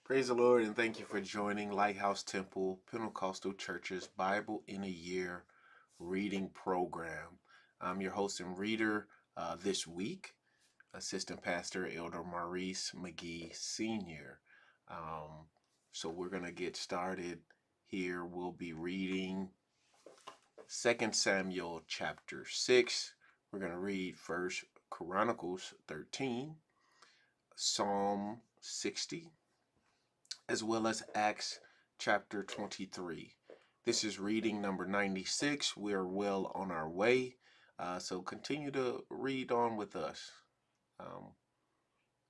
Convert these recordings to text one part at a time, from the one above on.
Praise the Lord and thank you for joining Lighthouse Temple Pentecostal Church's Bible in a Year reading program. I'm your host and reader this week, Assistant Pastor Elder Maurice McGee Sr. So we're going to get started here. We'll be reading 2 Samuel chapter 6. We're going to read 1 Chronicles 13, Psalm 60, as well as Acts chapter 23. This is reading number 96. We are well on our way. So continue to read on with us.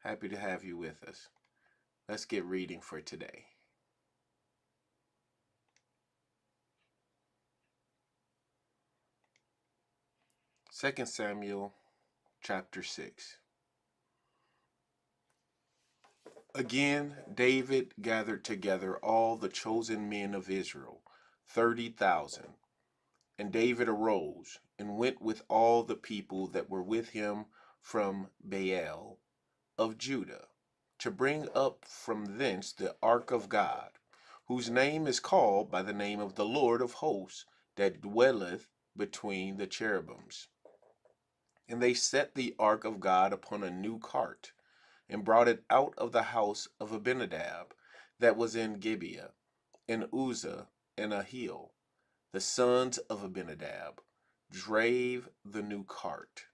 Happy to have you with us. Let's get reading for today. 2 Samuel chapter 6. Again, David gathered together all the chosen men of Israel, 30,000. And David arose and went with all the people that were with him from Baal of Judah, to bring up from thence the ark of God, whose name is called by the name of the Lord of hosts, that dwelleth between the cherubims. And they set the ark of God upon a new cart, and brought it out of the house of Abinadab, that was in Gibeah, and Uzzah and Ahio, the sons of Abinadab, drave the new cart.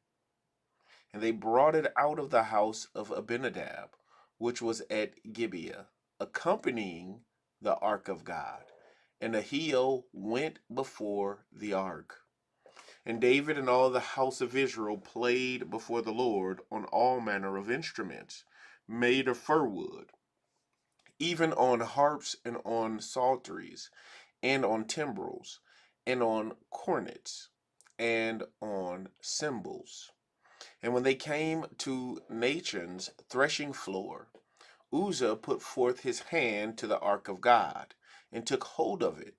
And they brought it out of the house of Abinadab, which was at Gibeah, accompanying the ark of God. And Ahio went before the ark. And David and all the house of Israel played before the Lord on all manner of instruments made of fir wood, even on harps and on psalteries, and on timbrels, and on cornets, and on cymbals. And when they came to Nachon's threshing floor, Uzzah put forth his hand to the ark of God, and took hold of it,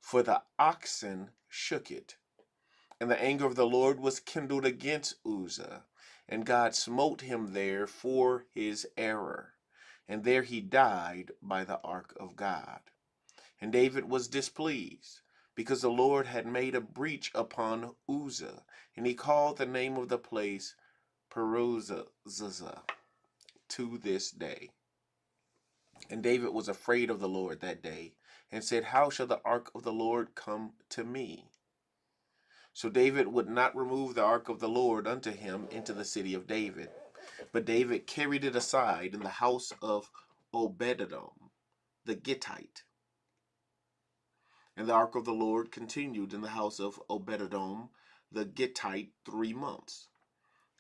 for the oxen shook it. And the anger of the Lord was kindled against Uzzah, and God smote him there for his error. And there he died by the ark of God. And David was displeased, because the Lord had made a breach upon Uzzah, and he called the name of the place Peruzzah to this day. And David was afraid of the Lord that day, and said, How shall the ark of the Lord come to me? So David would not remove the ark of the Lord unto him into the city of David. But David carried it aside in the house of Obed-edom, the Gittite. And the ark of the Lord continued in the house of Obed-edom, the Gittite, 3 months.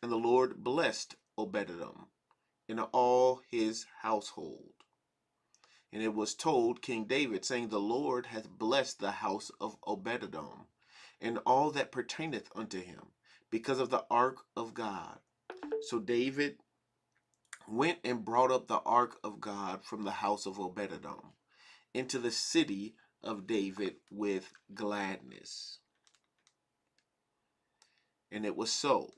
And the Lord blessed Obed-edom in all his household. And it was told King David, saying, The Lord hath blessed the house of Obed-edom, and all that pertaineth unto him, because of the ark of God. So David went and brought up the ark of God from the house of Obed-edom into the city of David with gladness. And it was so,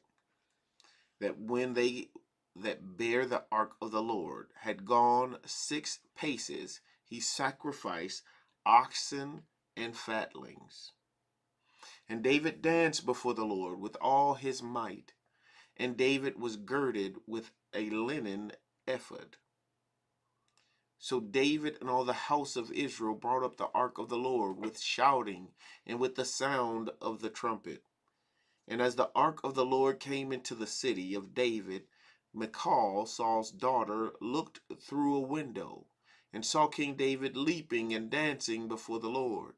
that when they that bare the ark of the Lord had gone 6 paces, he sacrificed oxen and fatlings. And David danced before the Lord with all his might. And David was girded with a linen ephod. So David and all the house of Israel brought up the ark of the Lord with shouting and with the sound of the trumpet. And as the ark of the Lord came into the city of David, Michal, Saul's daughter, looked through a window and saw King David leaping and dancing before the Lord.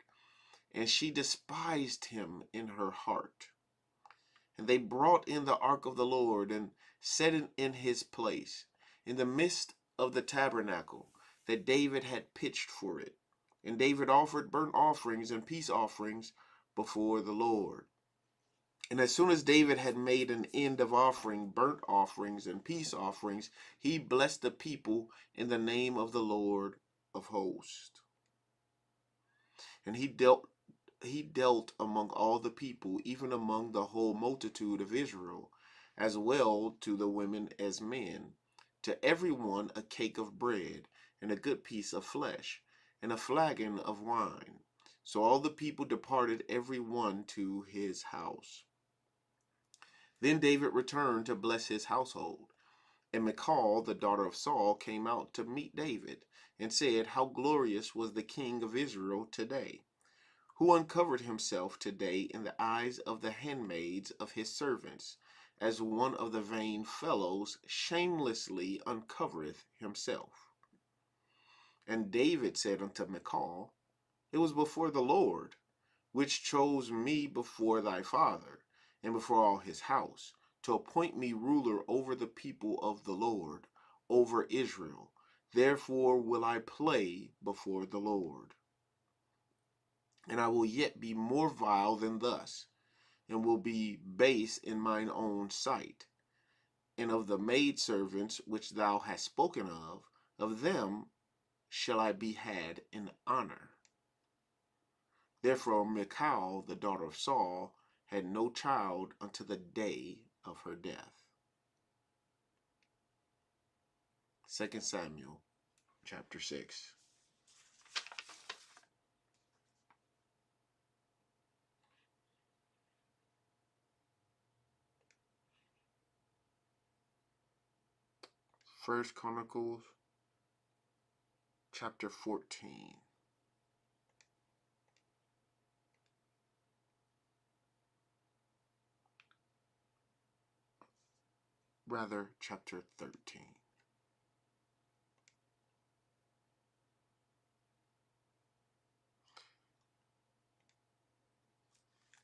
And she despised him in her heart. And they brought in the ark of the Lord and set it in his place, in the midst of the tabernacle that David had pitched for it. And David offered burnt offerings and peace offerings before the Lord. And as soon as David had made an end of offering burnt offerings and peace offerings, he blessed the people in the name of the Lord of hosts. And he dealt among all the people, even among the whole multitude of Israel, as well to the women as men, to every one a cake of bread, and a good piece of flesh, and a flagon of wine. So all the people departed every one to his house. Then David returned to bless his household. And Michal, the daughter of Saul, came out to meet David, and said, How glorious was the king of Israel today, who uncovered himself today in the eyes of the handmaids of his servants, as one of the vain fellows shamelessly uncovereth himself. And David said unto Michal, It was before the Lord, which chose me before thy father, and before all his house, to appoint me ruler over the people of the Lord, over Israel. Therefore will I play before the Lord. And I will yet be more vile than thus, and will be base in mine own sight. And of the maidservants which thou hast spoken of them shall I be had in honor. Therefore Michal, the daughter of Saul, had no child unto the day of her death. 2 Samuel chapter 6. First Chronicles chapter 14. Rather, chapter 13.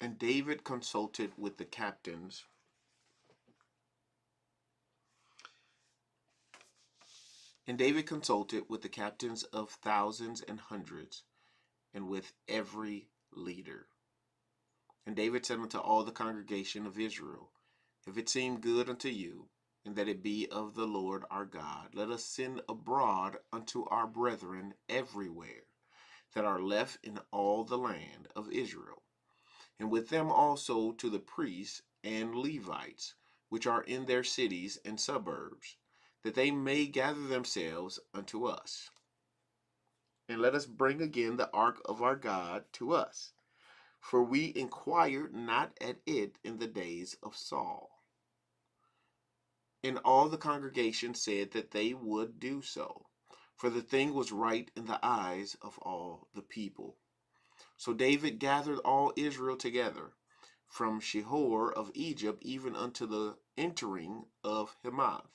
And David consulted with the captains of thousands and hundreds, and with every leader. And David said unto all the congregation of Israel, If it seem good unto you, and that it be of the Lord our God, let us send abroad unto our brethren everywhere that are left in all the land of Israel, and with them also to the priests and Levites, which are in their cities and suburbs, that they may gather themselves unto us. And let us bring again the ark of our God to us, for we inquired not at it in the days of Saul. And all the congregation said that they would do so, for the thing was right in the eyes of all the people. So David gathered all Israel together, from Shihor of Egypt even unto the entering of Hamath,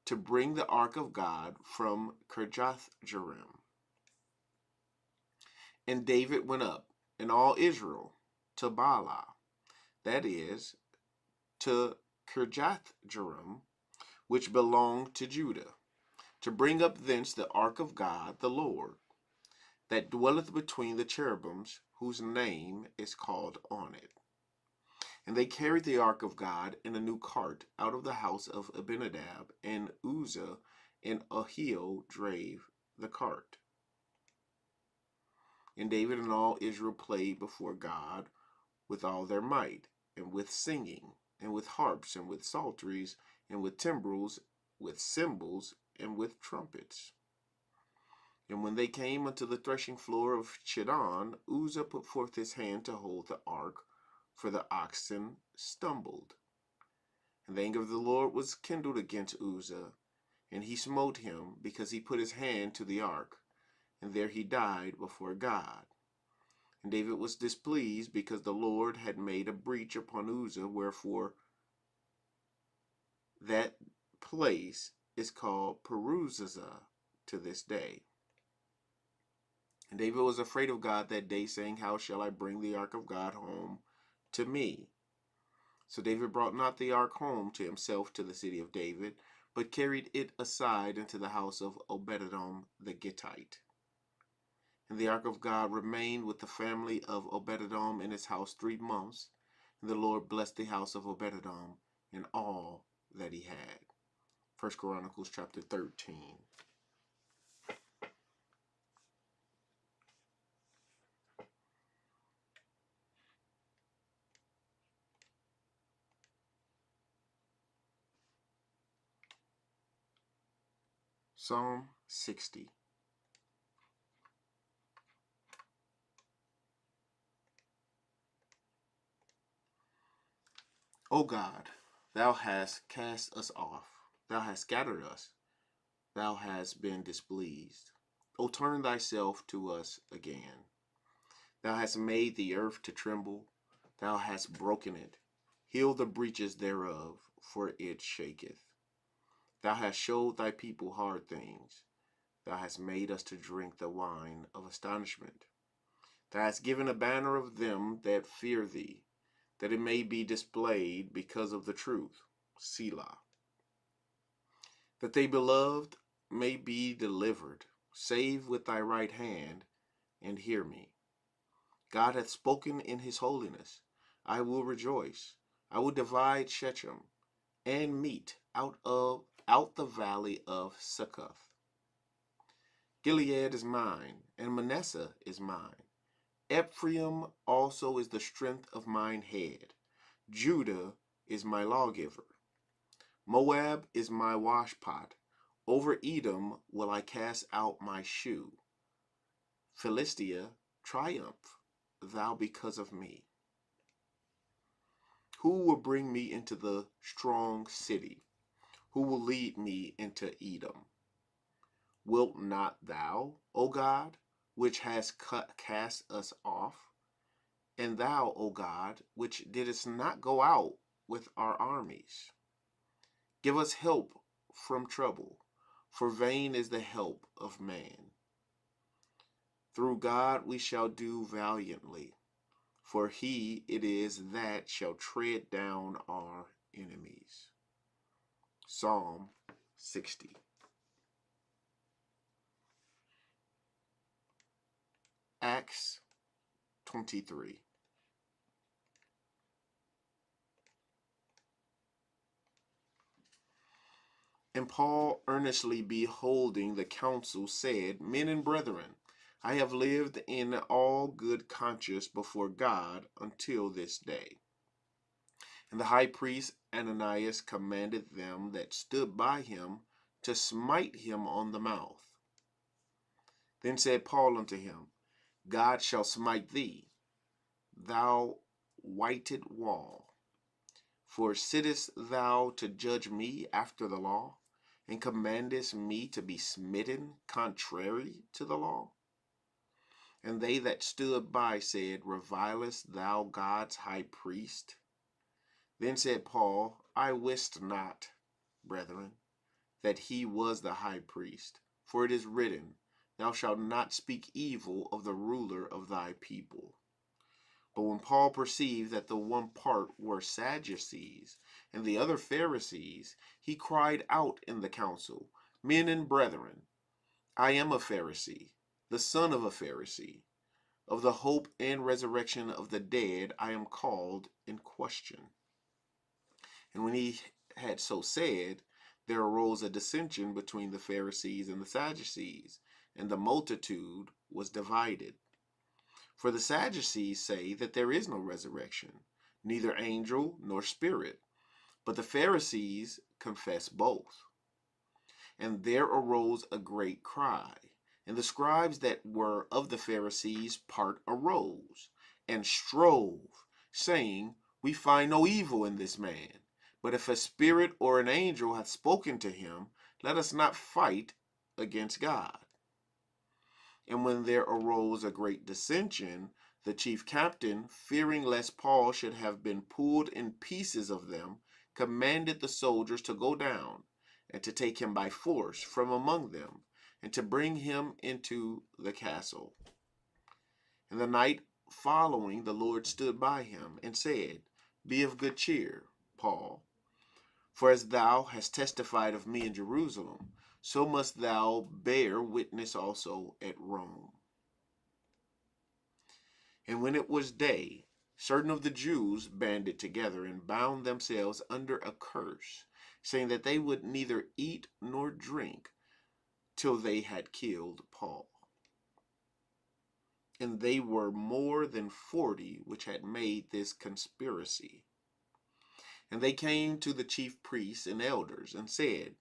to bring the ark of God from Kirjathjearim. And David went up, and all Israel, to Baalah, that is, to Kirjathjearim, which belonged to Judah, to bring up thence the ark of God the Lord, that dwelleth between the cherubims, whose name is called on it. And they carried the ark of God in a new cart out of the house of Abinadab, and Uzzah and Ahio drave the cart. And David and all Israel played before God with all their might, and with singing, and with harps, and with psalteries, and with timbrels, with cymbals, and with trumpets. And when they came unto the threshing floor of Chidon, Uzzah put forth his hand to hold the ark, for the oxen stumbled. And the anger of the Lord was kindled against Uzzah, and he smote him, because he put his hand to the ark, and there he died before God. And David was displeased, because the Lord had made a breach upon Uzzah, wherefore that place is called Peruzah to this day. And David was afraid of God that day, saying, How shall I bring the ark of God home to me? So David brought not the ark home to himself to the city of David, but carried it aside into the house of Obededom the Gittite. And the ark of God remained with the family of Obededom in his house 3 months. And the Lord blessed the house of Obededom and all that he had. First Chronicles chapter 13. Psalm 60. O God, thou hast cast us off, thou hast scattered us, thou hast been displeased. O turn thyself to us again. Thou hast made the earth to tremble, thou hast broken it. Heal the breaches thereof, for it shaketh. Thou hast showed thy people hard things. Thou hast made us to drink the wine of astonishment. Thou hast given a banner of them that fear thee, that it may be displayed because of the truth. Selah. That they beloved may be delivered. Save with thy right hand, and hear me. God hath spoken in his holiness. I will rejoice. I will divide Shechem and meet out the valley of Succoth. Gilead is mine, and Manasseh is mine. Ephraim also is the strength of mine head. Judah is my lawgiver. Moab is my washpot. Over Edom will I cast out my shoe. Philistia, triumph thou because of me. Who will bring me into the strong city? Who will lead me into Edom? Wilt not thou, O God, which hast cast us off? And thou, O God, which didst not go out with our armies? Give us help from trouble, for vain is the help of man. Through God we shall do valiantly, for he it is that shall tread down our enemies. Psalm 60. Acts 23. And Paul, earnestly beholding the council, said, Men and brethren, I have lived in all good conscience before God until this day. And the high priest Ananias commanded them that stood by him to smite him on the mouth. Then said Paul unto him, God shall smite thee, thou whited wall. For sittest thou to judge me after the law, and commandest me to be smitten contrary to the law? And they that stood by said, Revilest thou God's high priest? Then said Paul, I wist not, brethren, that he was the high priest. For it is written, Thou shalt not speak evil of the ruler of thy people. But when Paul perceived that the one part were Sadducees, and the other Pharisees, he cried out in the council, Men and brethren, I am a Pharisee, the son of a Pharisee. Of the hope and resurrection of the dead I am called in question. And when he had so said, there arose a dissension between the Pharisees and the Sadducees, and the multitude was divided. For the Sadducees say that there is no resurrection, neither angel nor spirit, but the Pharisees confess both. And there arose a great cry. And the scribes that were of the Pharisees part arose, and strove, saying, We find no evil in this man. But if a spirit or an angel hath spoken to him, let us not fight against God. And when there arose a great dissension, the chief captain, fearing lest Paul should have been pulled in pieces of them, commanded the soldiers to go down, and to take him by force from among them, and to bring him into the castle. And the night following, the Lord stood by him, and said, Be of good cheer, Paul, for as thou hast testified of me in Jerusalem, so must thou bear witness also at Rome. And when it was day, certain of the Jews banded together and bound themselves under a curse, saying that they would neither eat nor drink till they had killed Paul. And they were more than 40 which had made this conspiracy. And they came to the chief priests and elders, and said,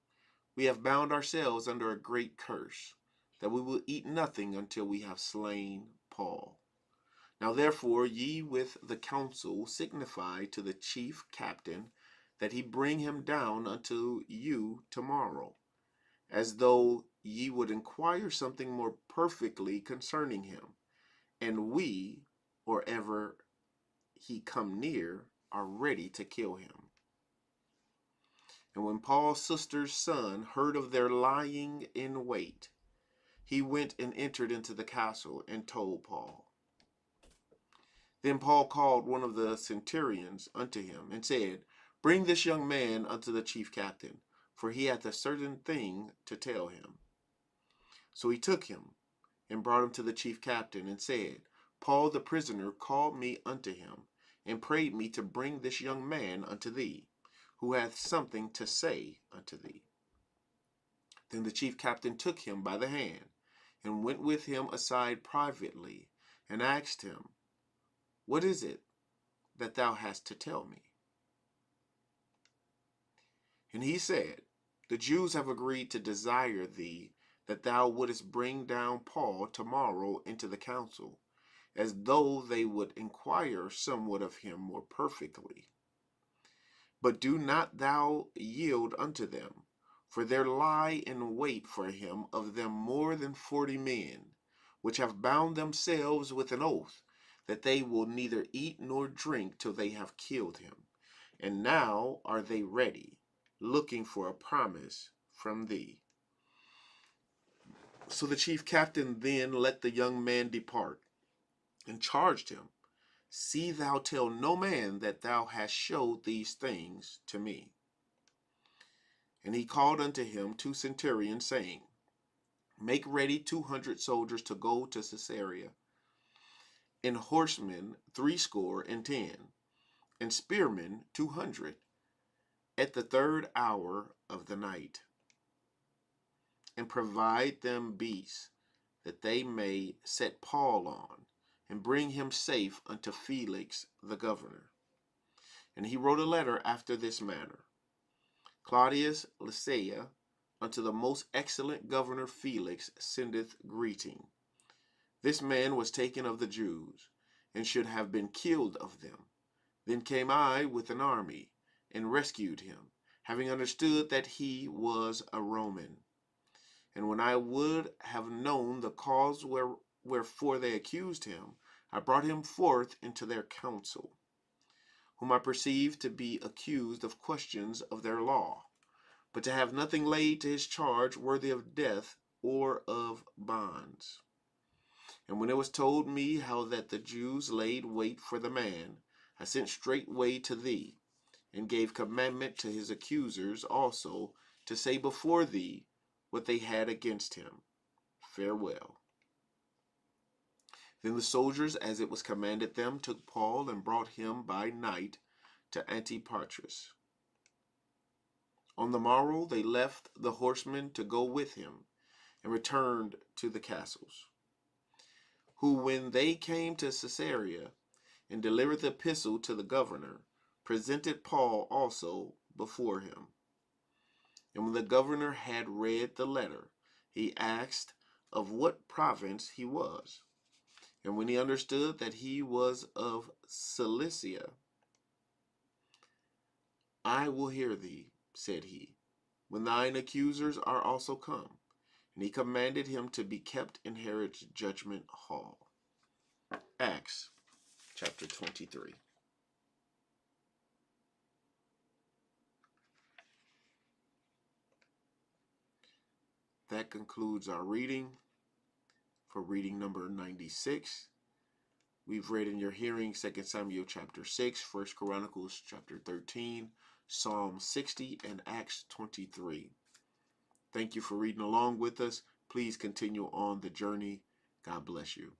We have bound ourselves under a great curse, that we will eat nothing until we have slain Paul. Now therefore ye with the council signify to the chief captain that he bring him down unto you tomorrow, as though ye would inquire something more perfectly concerning him. And we, or ever he come near, are ready to kill him. And when Paul's sister's son heard of their lying in wait, he went and entered into the castle and told Paul. Then Paul called one of the centurions unto him and said, Bring this young man unto the chief captain, for he hath a certain thing to tell him. So he took him and brought him to the chief captain and said, Paul the prisoner called me unto him and prayed me to bring this young man unto thee, who hath something to say unto thee. Then the chief captain took him by the hand and went with him aside privately and asked him, What is it that thou hast to tell me? And he said, The Jews have agreed to desire thee that thou wouldest bring down Paul tomorrow into the council, as though they would inquire somewhat of him more perfectly. But do not thou yield unto them, for there lie in wait for him of them more than 40 men, which have bound themselves with an oath that they will neither eat nor drink till they have killed him. And now are they ready, looking for a promise from thee. So the chief captain then let the young man depart, and charged him, See thou tell no man that thou hast showed these things to me. And he called unto him 2 centurions, saying, Make ready 200 soldiers to go to Caesarea, and horsemen 60 and spearmen 200, at the 3rd hour of the night. And provide them beasts, that they may set Paul on, and bring him safe unto Felix the governor. And he wrote a letter after this manner: Claudius Lysia, unto the most excellent governor Felix, sendeth greeting. This man was taken of the Jews, and should have been killed of them. Then came I with an army, and rescued him, having understood that he was a Roman. And when I would have known the cause wherefore they accused him, I brought him forth into their council, whom I perceived to be accused of questions of their law, but to have nothing laid to his charge worthy of death or of bonds. And when it was told me how that the Jews laid wait for the man, I sent straightway to thee, and gave commandment to his accusers also to say before thee what they had against him. Farewell. Then the soldiers, as it was commanded them, took Paul and brought him by night to Antipatris. On the morrow they left the horsemen to go with him, and returned to the castles, who, when they came to Caesarea, and delivered the epistle to the governor, presented Paul also before him. And when the governor had read the letter, he asked of what province he was. And when he understood that he was of Cilicia, I will hear thee, said he, when thine accusers are also come. And he commanded him to be kept in Herod's judgment hall. Acts chapter 23. That concludes our reading for reading number 96. We've read in your hearing 2 Samuel chapter 6, 1 Chronicles chapter 13, Psalm 60, and Acts 23. Thank you for reading along with us. Please continue on the journey. God bless you.